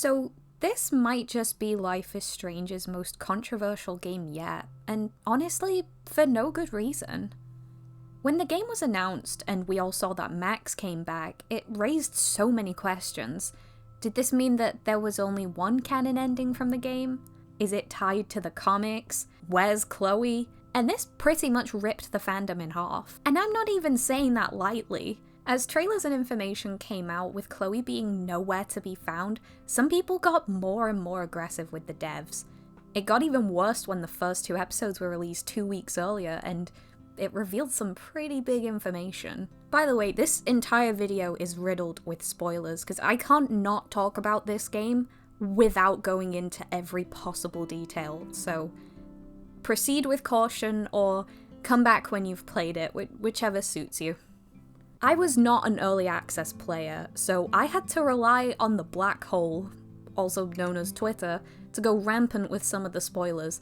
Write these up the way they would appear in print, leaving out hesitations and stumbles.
So this might just be Life is Strange's most controversial game yet, and honestly, for no good reason. When the game was announced and we all saw that Max came back, it raised so many questions. Did this mean that there was only one canon ending from the game? Is it tied to the comics? Where's Chloe? And this pretty much ripped the fandom in half. And I'm not even saying that lightly. As trailers and information came out with Chloe being nowhere to be found, some people got more and more aggressive with the devs. It got even worse when the first 2 episodes were released 2 weeks earlier, and it revealed some pretty big information. By the way, this entire video is riddled with spoilers, because I can't not talk about this game without going into every possible detail, so proceed with caution or come back when you've played it, whichever suits you. I was not an early access player, so I had to rely on the black hole, also known as Twitter, to go rampant with some of the spoilers,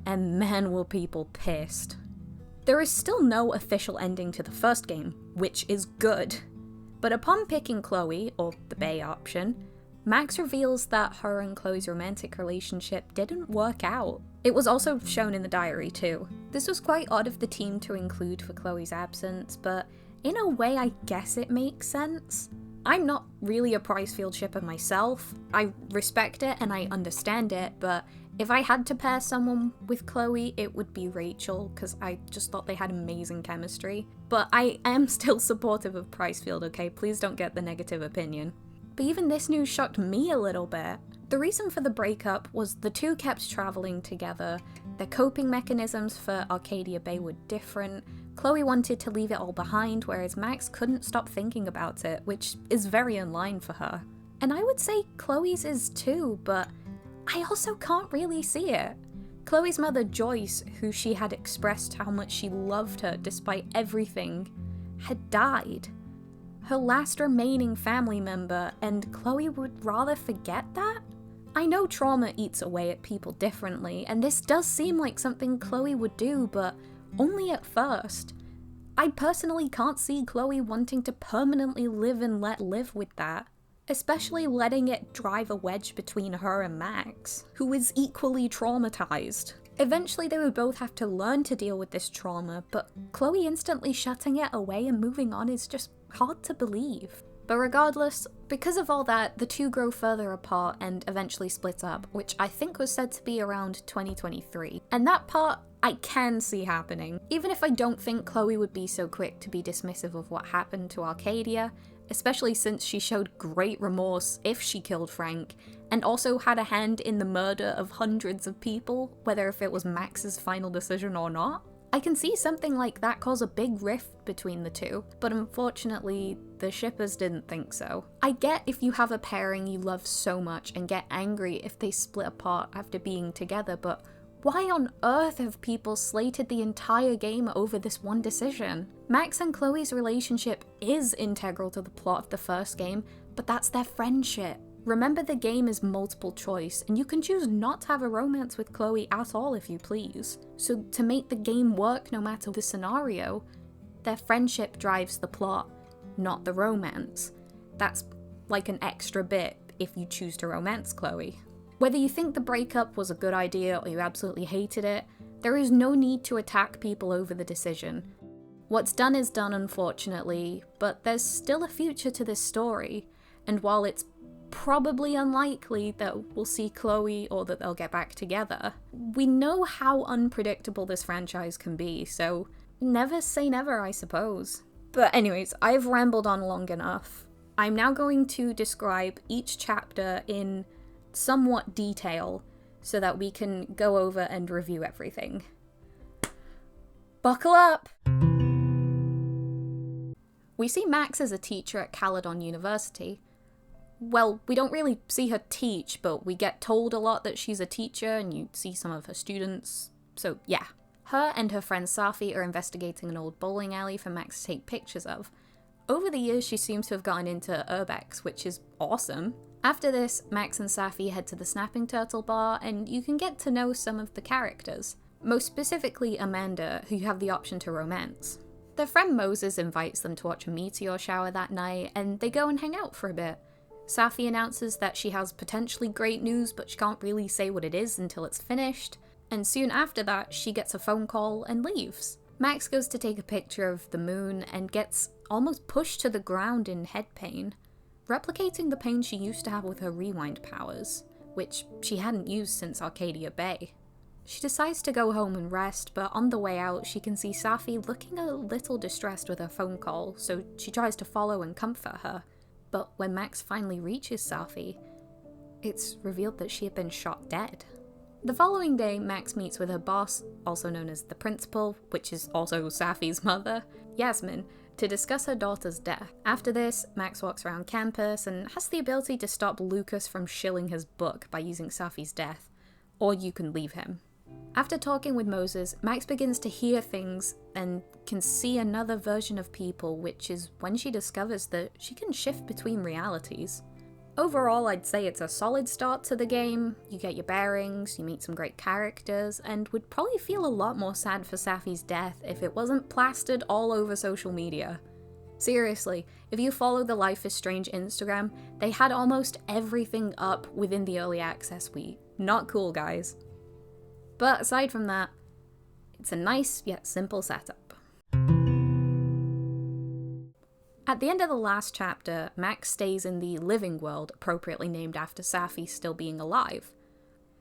and man were people pissed. There is still no official ending to the first game, which is good. But upon picking Chloe, or the Bay option, Max reveals that her and Chloe's romantic relationship didn't work out. It was also shown in the diary too. This was quite odd of the team to include for Chloe's absence, but in a way I guess it makes sense. I'm not really a Pricefield shipper myself. I respect it and I understand it, but if I had to pair someone with Chloe, it would be Rachel, because I just thought they had amazing chemistry. But I am still supportive of Pricefield, okay? Please don't get the negative opinion. But even this news shocked me a little bit. The reason for the breakup was the two kept traveling together, their coping mechanisms for Arcadia Bay were different, Chloe wanted to leave it all behind, whereas Max couldn't stop thinking about it, which is very in line for her. And I would say Chloe's is too, but I also can't really see it. Chloe's mother Joyce, who she had expressed how much she loved her despite everything, had died. Her last remaining family member, and Chloe would rather forget that? I know trauma eats away at people differently, and this does seem like something Chloe would do, but only at first. I personally can't see Chloe wanting to permanently live and let live with that, especially letting it drive a wedge between her and Max, who is equally traumatized. Eventually they would both have to learn to deal with this trauma, but Chloe instantly shutting it away and moving on is just hard to believe. But regardless, because of all that, the two grow further apart and eventually split up, which I think was said to be around 2023. And that part I can see happening. Even if I don't think Chloe would be so quick to be dismissive of what happened to Arcadia, especially since she showed great remorse if she killed Frank, and also had a hand in the murder of hundreds of people, whether if it was Max's final decision or not. I can see something like that cause a big rift between the two, but unfortunately, the shippers didn't think so. I get if you have a pairing you love so much and get angry if they split apart after being together, but why on earth have people slated the entire game over this one decision? Max and Chloe's relationship is integral to the plot of the first game, but that's their friendship. Remember, the game is multiple choice, and you can choose not to have a romance with Chloe at all if you please. So to make the game work no matter the scenario, their friendship drives the plot, not the romance. That's like an extra bit if you choose to romance Chloe. Whether you think the breakup was a good idea or you absolutely hated it, there is no need to attack people over the decision. What's done is done, unfortunately, but there's still a future to this story, and while it's probably unlikely that we'll see Chloe or that they'll get back together, we know how unpredictable this franchise can be, so never say never, I suppose. But anyways, I've rambled on long enough. I'm now going to describe each chapter in somewhat detail so that we can go over and review everything. Buckle up! We see Max as a teacher at Caledon University. Well, we don't really see her teach, but we get told a lot that she's a teacher and you see some of her students. So yeah. Her and her friend Safi are investigating an old bowling alley for Max to take pictures of. Over the years, she seems to have gotten into urbex, which is awesome. After this, Max and Safi head to the Snapping Turtle bar, and you can get to know some of the characters. Most specifically Amanda, who you have the option to romance. Their friend Moses invites them to watch a meteor shower that night, and they go and hang out for a bit. Safi announces that she has potentially great news, but she can't really say what it is until it's finished, and soon after that, she gets a phone call and leaves. Max goes to take a picture of the moon and gets almost pushed to the ground in head pain, replicating the pain she used to have with her rewind powers, which she hadn't used since Arcadia Bay. She decides to go home and rest, but on the way out, she can see Safi looking a little distressed with her phone call, so she tries to follow and comfort her. But when Max finally reaches Safi, it's revealed that she had been shot dead. The following day, Max meets with her boss, also known as the principal, which is also Safi's mother, Yasmin, to discuss her daughter's death. After this, Max walks around campus and has the ability to stop Lucas from shilling his book by using Safi's death, or you can leave him. After talking with Moses, Max begins to hear things and can see another version of people, which is when she discovers that she can shift between realities. Overall, I'd say it's a solid start to the game. You get your bearings, you meet some great characters, and would probably feel a lot more sad for Safi's death if it wasn't plastered all over social media. Seriously, if you follow the Life is Strange Instagram, they had almost everything up within the early access week. Not cool, guys. But aside from that, it's a nice yet simple setup. At the end of the last chapter, Max stays in the living world, appropriately named after Safi still being alive.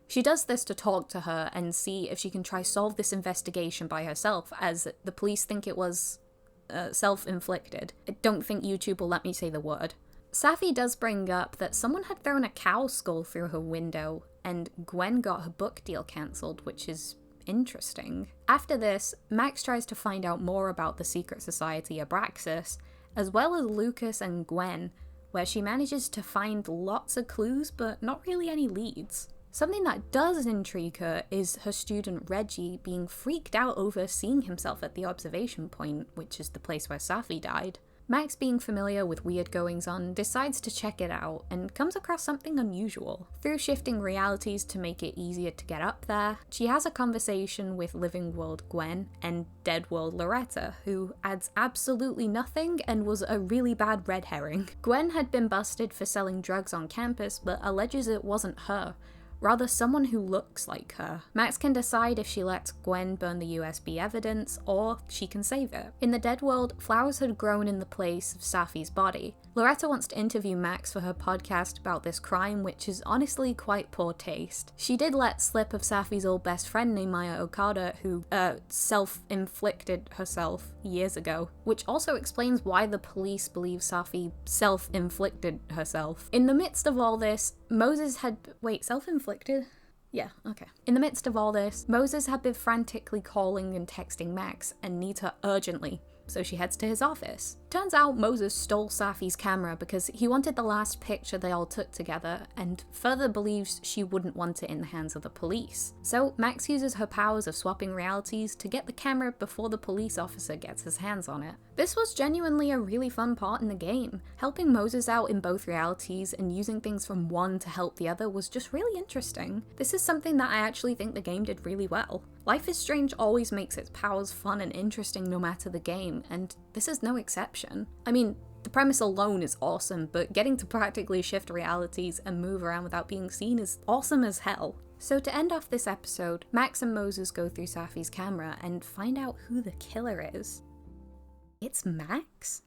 She does this to talk to her and see if she can try solve this investigation by herself, as the police think it was self-inflicted. I don't think YouTube will let me say the word. Safi does bring up that someone had thrown a cow skull through her window, and Gwen got her book deal cancelled, which is interesting. After this, Max tries to find out more about the secret society Abraxas, as well as Lucas and Gwen, where she manages to find lots of clues but not really any leads. Something that does intrigue her is her student Reggie being freaked out over seeing himself at the observation point, which is the place where Safi died. Max, being familiar with weird goings-on, decides to check it out and comes across something unusual. Through shifting realities to make it easier to get up there, she has a conversation with Living World Gwen and Dead World Loretta, who adds absolutely nothing and was a really bad red herring. Gwen had been busted for selling drugs on campus, but alleges it wasn't her, rather someone who looks like her. Max can decide if she lets Gwen burn the USB evidence, or she can save it. In the Dead World, flowers had grown in the place of Safi's body. Loretta wants to interview Max for her podcast about this crime, which is honestly quite poor taste. She did let slip of Safi's old best friend named Maya Okada, who self-inflicted herself years ago, which also explains why the police believe Safi self-inflicted herself. In the midst of all this, Moses had... Wait, self-inflicted? Yeah, okay. In the midst of all this, Moses had been frantically calling and texting Max and needs her urgently, so she heads to his office. Turns out Moses stole Safi's camera because he wanted the last picture they all took together, and further believes she wouldn't want it in the hands of the police. So Max uses her powers of swapping realities to get the camera before the police officer gets his hands on it. This was genuinely a really fun part in the game. Helping Moses out in both realities and using things from one to help the other was just really interesting. This is something that I actually think the game did really well. Life is Strange always makes its powers fun and interesting no matter the game, and this is no exception. I mean, the premise alone is awesome, but getting to practically shift realities and move around without being seen is awesome as hell. So to end off this episode, Max and Moses go through Safi's camera and find out who the killer is. It's Max?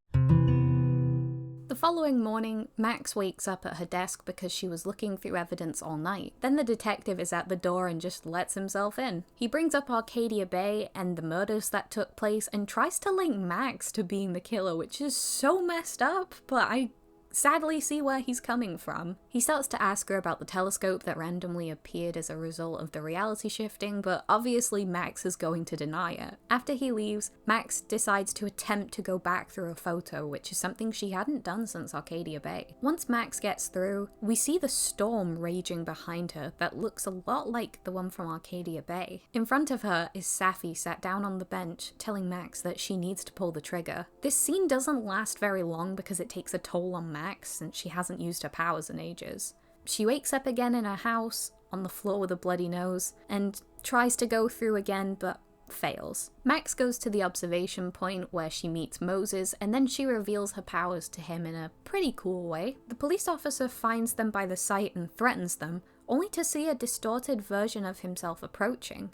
The following morning, Max wakes up at her desk because she was looking through evidence all night. Then the detective is at the door and just lets himself in. He brings up Arcadia Bay and the murders that took place and tries to link Max to being the killer, which is so messed up, but I sadly see where he's coming from. He starts to ask her about the telescope that randomly appeared as a result of the reality shifting, but obviously Max is going to deny it. After he leaves, Max decides to attempt to go back through a photo, which is something she hadn't done since Arcadia Bay. Once Max gets through, we see the storm raging behind her that looks a lot like the one from Arcadia Bay. In front of her is Safi sat down on the bench, telling Max that she needs to pull the trigger. This scene doesn't last very long because it takes a toll on Max since she hasn't used her powers in ages. She wakes up again in her house, on the floor with a bloody nose, and tries to go through again, but fails. Max goes to the observation point where she meets Moses, and then she reveals her powers to him in a pretty cool way. The police officer finds them by the site and threatens them, only to see a distorted version of himself approaching.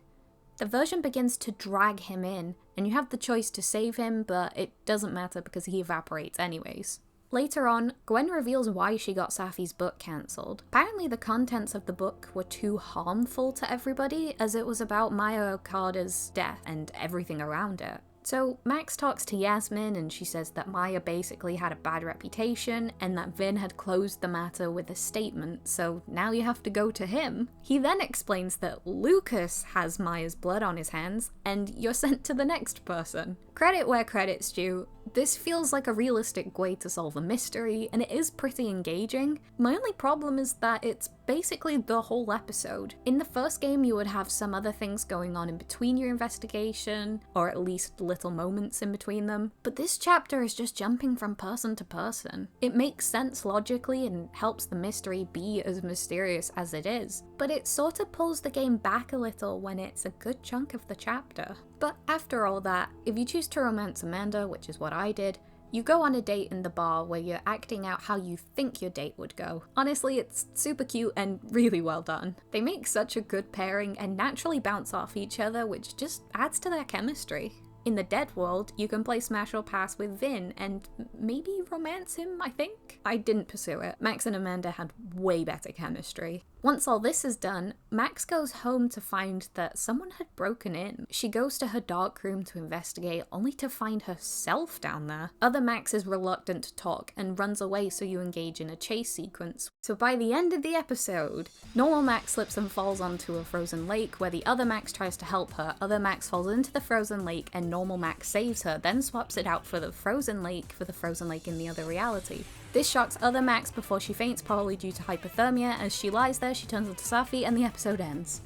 The version begins to drag him in, and you have the choice to save him, but it doesn't matter because he evaporates anyways. Later on, Gwen reveals why she got Safi's book cancelled. Apparently the contents of the book were too harmful to everybody, as it was about Maya Okada's death and everything around it. So Max talks to Yasmin and she says that Maya basically had a bad reputation and that Vin had closed the matter with a statement, so now you have to go to him. He then explains that Lucas has Maya's blood on his hands and you're sent to the next person. Credit where credit's due. This feels like a realistic way to solve a mystery, and it is pretty engaging. My only problem is that it's basically the whole episode. In the first game, you would have some other things going on in between your investigation, or at least little moments in between them, but this chapter is just jumping from person to person. It makes sense logically and helps the mystery be as mysterious as it is, but it sort of pulls the game back a little when it's a good chunk of the chapter. But after all that, if you choose to romance Amanda, which is what I did, you go on a date in the bar where you're acting out how you think your date would go. Honestly, it's super cute and really well done. They make such a good pairing and naturally bounce off each other, which just adds to their chemistry. In the Dead world, you can play Smash or Pass with Vin and maybe romance him, I think? I didn't pursue it. Max and Amanda had way better chemistry. Once all this is done, Max goes home to find that someone had broken in. She goes to her dark room to investigate, only to find herself down there. Other Max is reluctant to talk and runs away, so you engage in a chase sequence. So by the end of the episode, normal Max slips and falls onto a frozen lake where the other Max tries to help her. Other Max falls into the frozen lake and normal Max saves her, then swaps it out for the frozen lake in the other reality. This shocks other Max before she faints, probably due to hypothermia. As she lies there, she turns into Safi and the episode ends.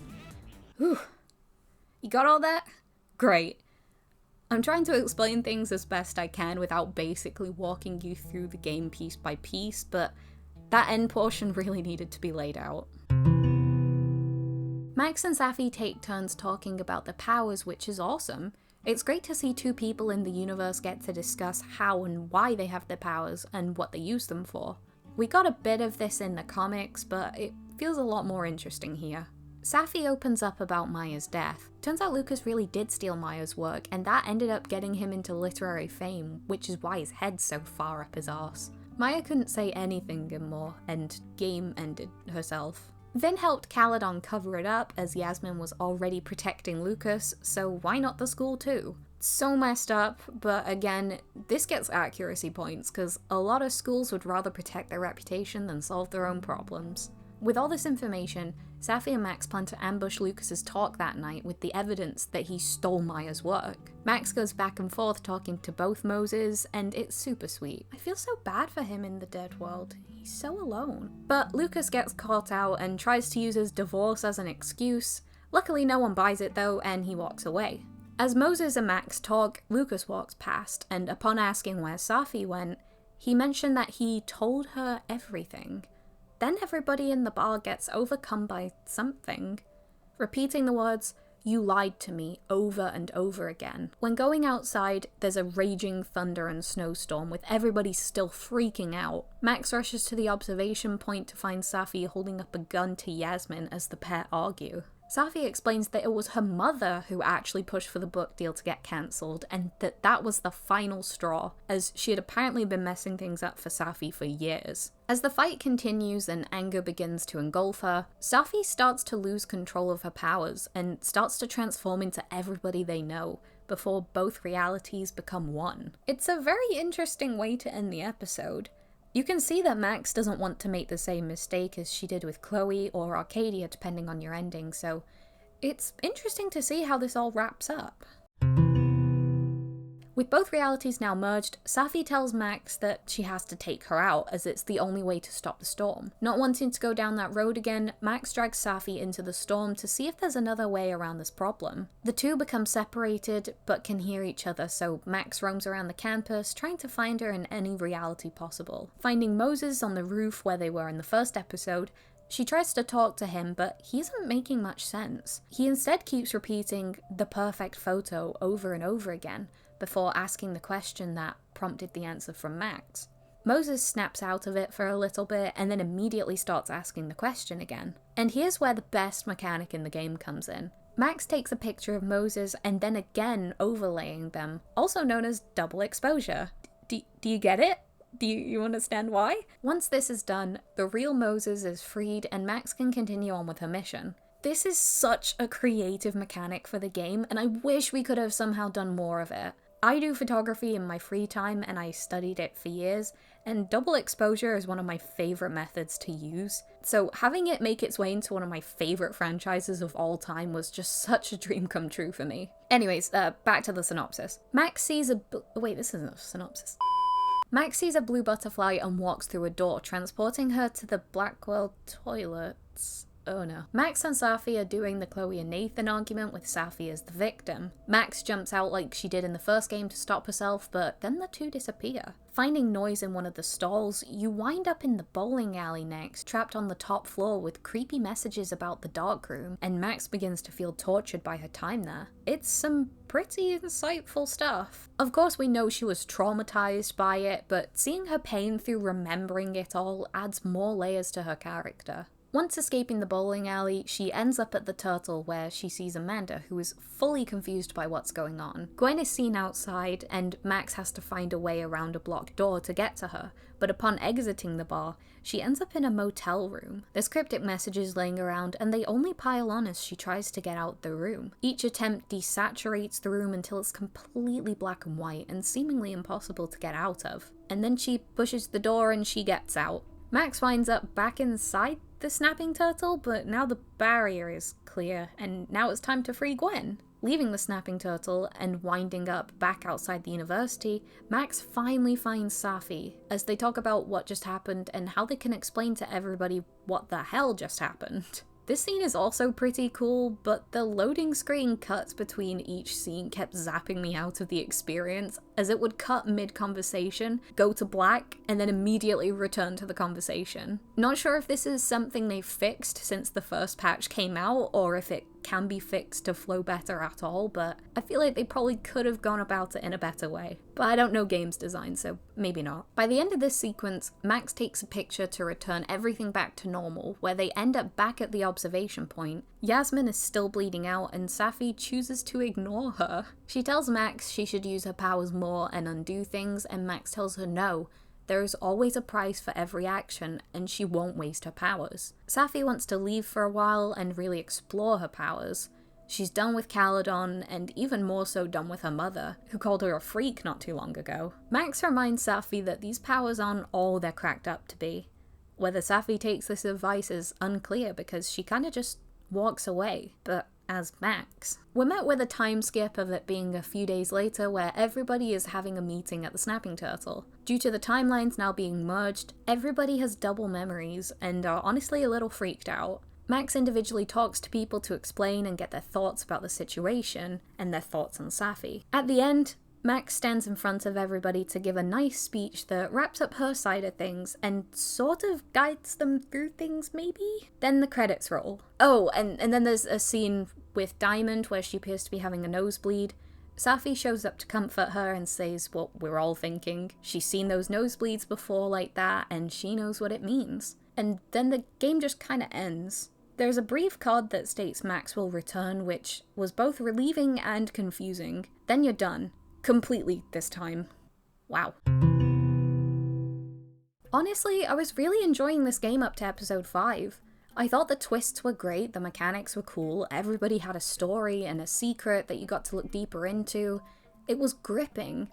Whew. You got all that? Great. I'm trying to explain things as best I can without basically walking you through the game piece by piece, but that end portion really needed to be laid out. Max and Safi take turns talking about their powers, which is awesome. It's great to see two people in the universe get to discuss how and why they have their powers and what they use them for. We got a bit of this in the comics, but it feels a lot more interesting here. Safi opens up about Maya's death. Turns out Lucas really did steal Maya's work, and that ended up getting him into literary fame, which is why his head's so far up his arse. Maya couldn't say anything more, and game ended herself. Vin helped Caledon cover it up as Yasmin was already protecting Lucas, so why not the school too? So messed up, but again, this gets accuracy points because a lot of schools would rather protect their reputation than solve their own problems. With all this information, Safi and Max plan to ambush Lucas's talk that night with the evidence that he stole Maya's work. Max goes back and forth talking to both Moses, and it's super sweet. I feel so bad for him in the Dead world. He's so alone. But Lucas gets caught out and tries to use his divorce as an excuse. Luckily no one buys it though, and he walks away. As Moses and Max talk, Lucas walks past, and upon asking where Safi went, he mentioned that he told her everything. Then everybody in the bar gets overcome by something, repeating the words, "You lied to me," over and over again. When going outside, there's a raging thunder and snowstorm with everybody still freaking out. Max rushes to the observation point to find Safi holding up a gun to Yasmin as the pair argue. Safi explains that it was her mother who actually pushed for the book deal to get cancelled, and that was the final straw, as she had apparently been messing things up for Safi for years. As the fight continues and anger begins to engulf her, Safi starts to lose control of her powers and starts to transform into everybody they know, before both realities become one. It's a very interesting way to end the episode. You can see that Max doesn't want to make the same mistake as she did with Chloe or Arcadia, depending on your ending, so it's interesting to see how this all wraps up. With both realities now merged, Safi tells Max that she has to take her out, as it's the only way to stop the storm. Not wanting to go down that road again, Max drags Safi into the storm to see if there's another way around this problem. The two become separated, but can hear each other, so Max roams around the campus, trying to find her in any reality possible. Finding Moses on the roof where they were in the first episode, She tries to talk to him, but he isn't making much sense. He instead keeps repeating the perfect photo over and over again before asking the question that prompted the answer from Max. Moses snaps out of it for a little bit and then immediately starts asking the question again. And here's where the best mechanic in the game comes in. Max takes a picture of Moses and then again overlaying them, also known as double exposure. Do you get it? Do you understand why? Once this is done, the real Moses is freed and Max can continue on with her mission. This is such a creative mechanic for the game, and I wish we could have somehow done more of it. I do photography in my free time and I studied it for years, and double exposure is one of my favorite methods to use. So having it make its way into one of my favorite franchises of all time was just such a dream come true for me. Anyways, back to the synopsis. Max sees a wait, this isn't a synopsis. Max sees a blue butterfly and walks through a door, transporting her to the Blackwell toilets. Oh no. Max and Safi are doing the Chloe and Nathan argument with Safi as the victim. Max jumps out like she did in the first game to stop herself, but then the two disappear. Finding noise in one of the stalls, you wind up in the bowling alley next, trapped on the top floor with creepy messages about the dark room, and Max begins to feel tortured by her time there. It's some pretty insightful stuff. Of course we know she was traumatized by it, but seeing her pain through remembering it all adds more layers to her character. Once escaping the bowling alley, she ends up at the Turtle where she sees Amanda, who is fully confused by what's going on. Gwen is seen outside, and Max has to find a way around a blocked door to get to her, but upon exiting the bar, she ends up in a motel room. There's cryptic messages laying around, and they only pile on as she tries to get out the room. Each attempt desaturates the room until it's completely black and white and seemingly impossible to get out of. And then she pushes the door and she gets out. Max winds up back inside the snapping turtle, but now the barrier is clear, and now it's time to free Gwen. Leaving the snapping turtle and winding up back outside the university, Max finally finds Safi as they talk about what just happened and how they can explain to everybody what the hell just happened. This scene is also pretty cool, but the loading screen cuts between each scene kept zapping me out of the experience, as it would cut mid-conversation, go to black, and then immediately return to the conversation. Not sure if this is something they fixed since the first patch came out, or if it can be fixed to flow better at all, but I feel like they probably could have gone about it in a better way. But I don't know games design, so maybe not. By the end of this sequence, Max takes a picture to return everything back to normal, where they end up back at the observation point. Yasmin is still bleeding out, and Safi chooses to ignore her. She tells Max she should use her powers more and undo things, and Max tells her no. There is always a price for every action, and she won't waste her powers. Safi wants to leave for a while and really explore her powers. She's done with Caledon, and even more so done with her mother, who called her a freak not too long ago. Max reminds Safi that these powers aren't all they're cracked up to be. Whether Safi takes this advice is unclear because she kinda just walks away, but as Max. We're met with a time skip of it being a few days later where everybody is having a meeting at the Snapping Turtle. Due to the timelines now being merged, everybody has double memories and are honestly a little freaked out. Max individually talks to people to explain and get their thoughts about the situation and their thoughts on Safi. At the end, Max stands in front of everybody to give a nice speech that wraps up her side of things and sort of guides them through things, maybe? Then the credits roll. Oh, and then there's a scene with Diamond where she appears to be having a nosebleed. Safi shows up to comfort her and says what we're all thinking. She's seen those nosebleeds before like that, and she knows what it means. And then the game just kinda ends. There's a brief card that states Max will return, which was both relieving and confusing. Then you're done. Completely this time. Wow. Honestly, I was really enjoying this game up to episode 5. I thought the twists were great, the mechanics were cool, everybody had a story and a secret that you got to look deeper into. It was gripping.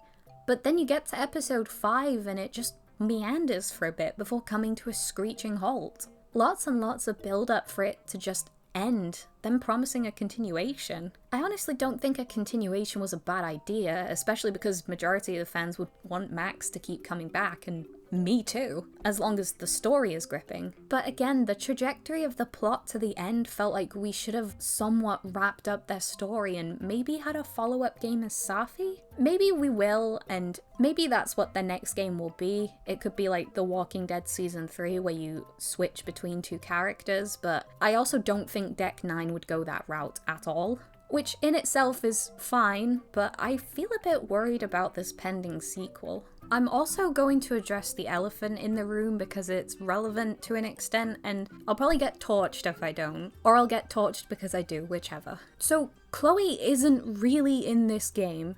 But then you get to episode 5 and it just meanders for a bit before coming to a screeching halt. Lots and lots of build up for it to just end, then promising a continuation. I honestly don't think a continuation was a bad idea, especially because majority of the fans would want Max to keep coming back and me too, as long as the story is gripping. But again, the trajectory of the plot to the end felt like we should have somewhat wrapped up their story and maybe had a follow-up game as Safi? Maybe we will, and maybe that's what the next game will be. It could be like The Walking Dead Season 3 where you switch between two characters, but I also don't think Deck 9 would go that route at all. Which in itself is fine, but I feel a bit worried about this pending sequel. I'm also going to address the elephant in the room because it's relevant to an extent, and I'll probably get torched if I don't. Or I'll get torched because I do, whichever. So, Chloe isn't really in this game.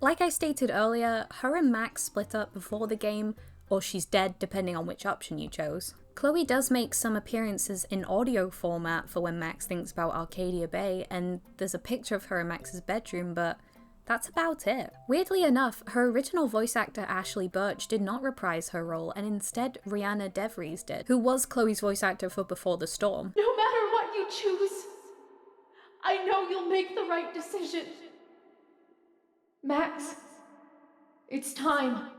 Like I stated earlier, her and Max split up before the game, or she's dead depending on which option you chose. Chloe does make some appearances in audio format for when Max thinks about Arcadia Bay, and there's a picture of her in Max's bedroom, but that's about it. Weirdly enough, her original voice actor Ashley Birch did not reprise her role, and instead Rihanna DeVries did, who was Chloe's voice actor for Before the Storm. No matter what you choose, I know you'll make the right decision. Max, it's time.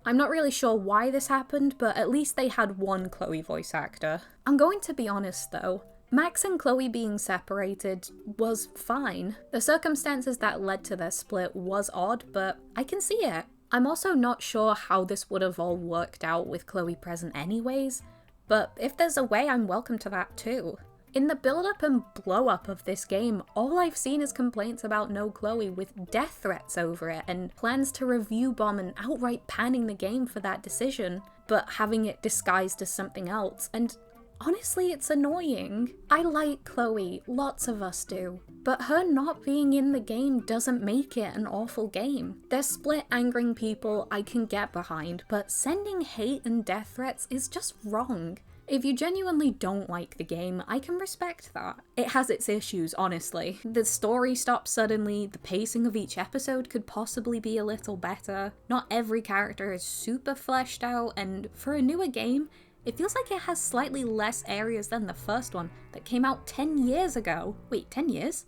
I'm not really sure why this happened, but at least they had one Chloe voice actor. I'm going to be honest though, Max and Chloe being separated was fine. The circumstances that led to their split was odd, but I can see it. I'm also not sure how this would have all worked out with Chloe present anyways, but if there's a way, I'm welcome to that too. In the build-up and blow-up of this game, all I've seen is complaints about no Chloe with death threats over it and plans to review bomb and outright panning the game for that decision, but having it disguised as something else, and honestly it's annoying. I like Chloe, lots of us do, but her not being in the game doesn't make it an awful game. Their split angering people I can get behind, but sending hate and death threats is just wrong. If you genuinely don't like the game, I can respect that. It has its issues, honestly. The story stops suddenly, the pacing of each episode could possibly be a little better, not every character is super fleshed out, and for a newer game, it feels like it has slightly less areas than the first one that came out 10 years ago. Wait, 10 years?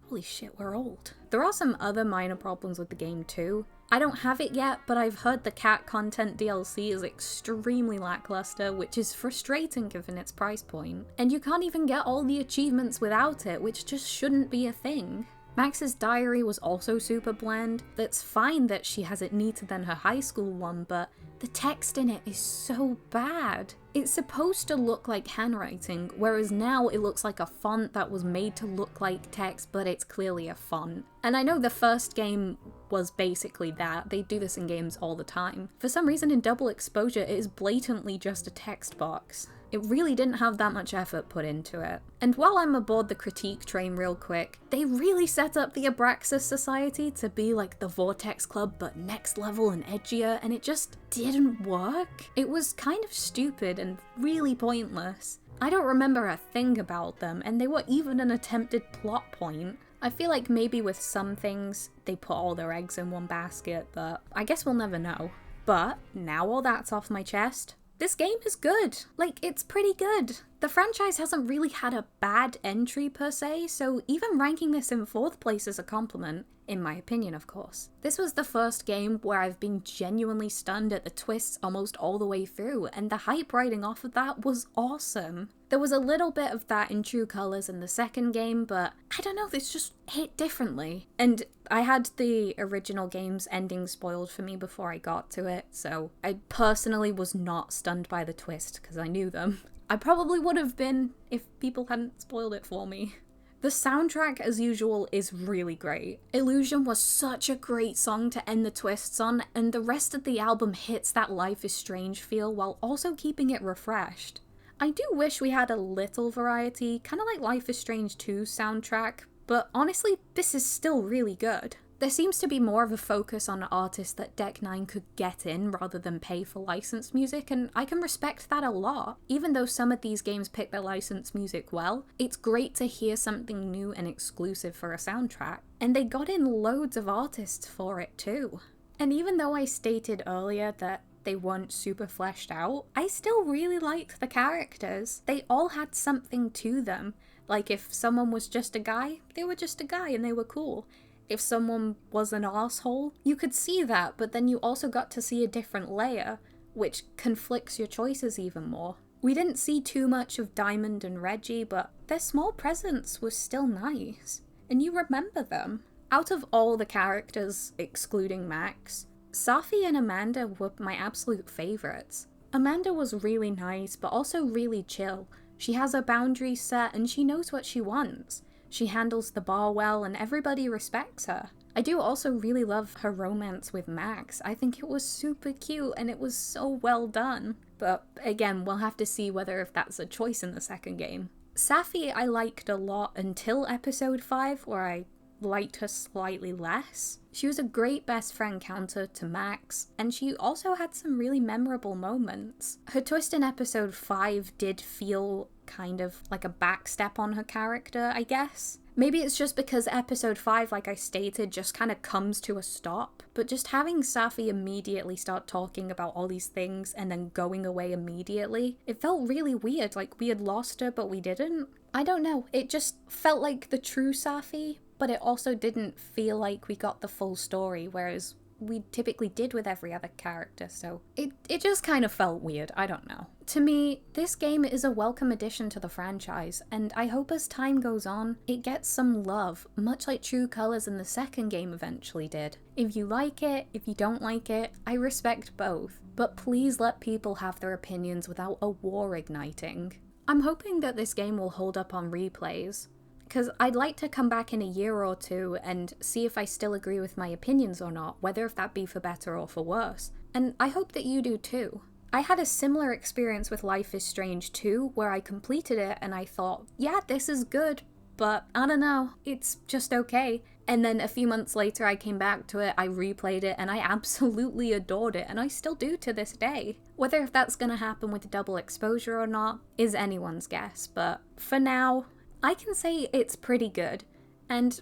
Holy shit, we're old. There are some other minor problems with the game too. I don't have it yet, but I've heard the cat content DLC is extremely lackluster, which is frustrating given its price point. And you can't even get all the achievements without it, which just shouldn't be a thing. Max's diary was also super bland. That's fine that she has it neater than her high school one, but the text in it is so bad. It's supposed to look like handwriting, whereas now it looks like a font that was made to look like text, but it's clearly a font. And I know the first game was basically that. They do this in games all the time. For some reason in Double Exposure, it is blatantly just a text box. It really didn't have that much effort put into it. And while I'm aboard the critique train real quick, they really set up the Abraxas Society to be like the Vortex Club but next level and edgier, and it just didn't work. It was kind of stupid and really pointless. I don't remember a thing about them, and they were even an attempted plot point. I feel like maybe with some things, they put all their eggs in one basket, but I guess we'll never know. But now all that's off my chest, this game is good. Like, it's pretty good. The franchise hasn't really had a bad entry per se, so even ranking this in 4th place is a compliment, in my opinion of course. This was the first game where I've been genuinely stunned at the twists almost all the way through, and the hype riding off of that was awesome. There was a little bit of that in True Colors in the second game, but I don't know, this just hit differently. And I had the original game's ending spoiled for me before I got to it, so I personally was not stunned by the twist because I knew them. I probably would have been if people hadn't spoiled it for me. The soundtrack, as usual, is really great. Illusion was such a great song to end the twists on, and the rest of the album hits that Life is Strange feel while also keeping it refreshed. I do wish we had a little variety, kind of like Life is Strange 2's soundtrack, but honestly, this is still really good. There seems to be more of a focus on artists that Deck 9 could get in rather than pay for licensed music, and I can respect that a lot. Even though some of these games pick their licensed music well, it's great to hear something new and exclusive for a soundtrack. And they got in loads of artists for it too. And even though I stated earlier that they weren't super fleshed out, I still really liked the characters. They all had something to them. Like if someone was just a guy, they were just a guy and they were cool. If someone was an asshole, you could see that, but then you also got to see a different layer. which conflicts your choices even more. We didn't see too much of Diamond and Reggie, but their small presence was still nice, and you remember them. Out of all the characters, excluding Max, Safi and Amanda were my absolute favourites. Amanda was really nice, but also really chill. She has her boundaries set and she knows what she wants. She handles the bar well and everybody respects her. I do also really love her romance with Max. I think it was super cute and it was so well done. But again, we'll have to see whether if that's a choice in the second game. Safi I liked a lot until episode 5, where I liked her slightly less. She was a great best friend counter to Max, and she also had some really memorable moments. Her twist in episode 5 did feel kind of like a backstep on her character, I guess. Maybe it's just because episode 5, like I stated, just kind of comes to a stop, but just having Safi immediately start talking about all these things and then going away immediately, it felt really weird, like we had lost her but we didn't. I don't know, it just felt like the true Safi, but it also didn't feel like we got the full story, whereas we typically did with every other character, so it just kind of felt weird, I don't know. To me, this game is a welcome addition to the franchise, and I hope as time goes on, it gets some love, much like True Colors in the second game eventually did. If you like it, if you don't like it, I respect both, but please let people have their opinions without a war igniting. I'm hoping that this game will hold up on replays, because I'd like to come back in a year or two and see if I still agree with my opinions or not, whether if that be for better or for worse. And I hope that you do too. I had a similar experience with Life is Strange 2, where I completed it and I thought, yeah, this is good, but I don't know, it's just okay. And then a few months later I came back to it, I replayed it, and I absolutely adored it, and I still do to this day. Whether if that's gonna happen with double exposure or not is anyone's guess, but for now, I can say it's pretty good. And,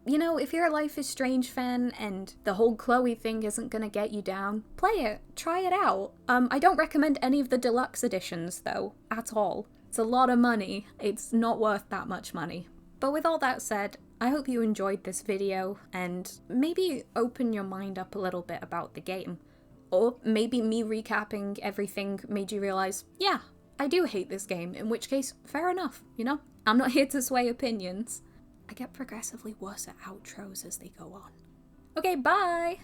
you know, if you're a Life is Strange fan and the whole Chloe thing isn't gonna get you down, play it, try it out. I don't recommend any of the deluxe editions though, at all. It's a lot of money, it's not worth that much money. But with all that said, I hope you enjoyed this video and maybe open your mind up a little bit about the game. Or maybe me recapping everything made you realize, yeah, I do hate this game, in which case, fair enough, you know? I'm not here to sway opinions. I get progressively worse at outros as they go on. Okay, bye!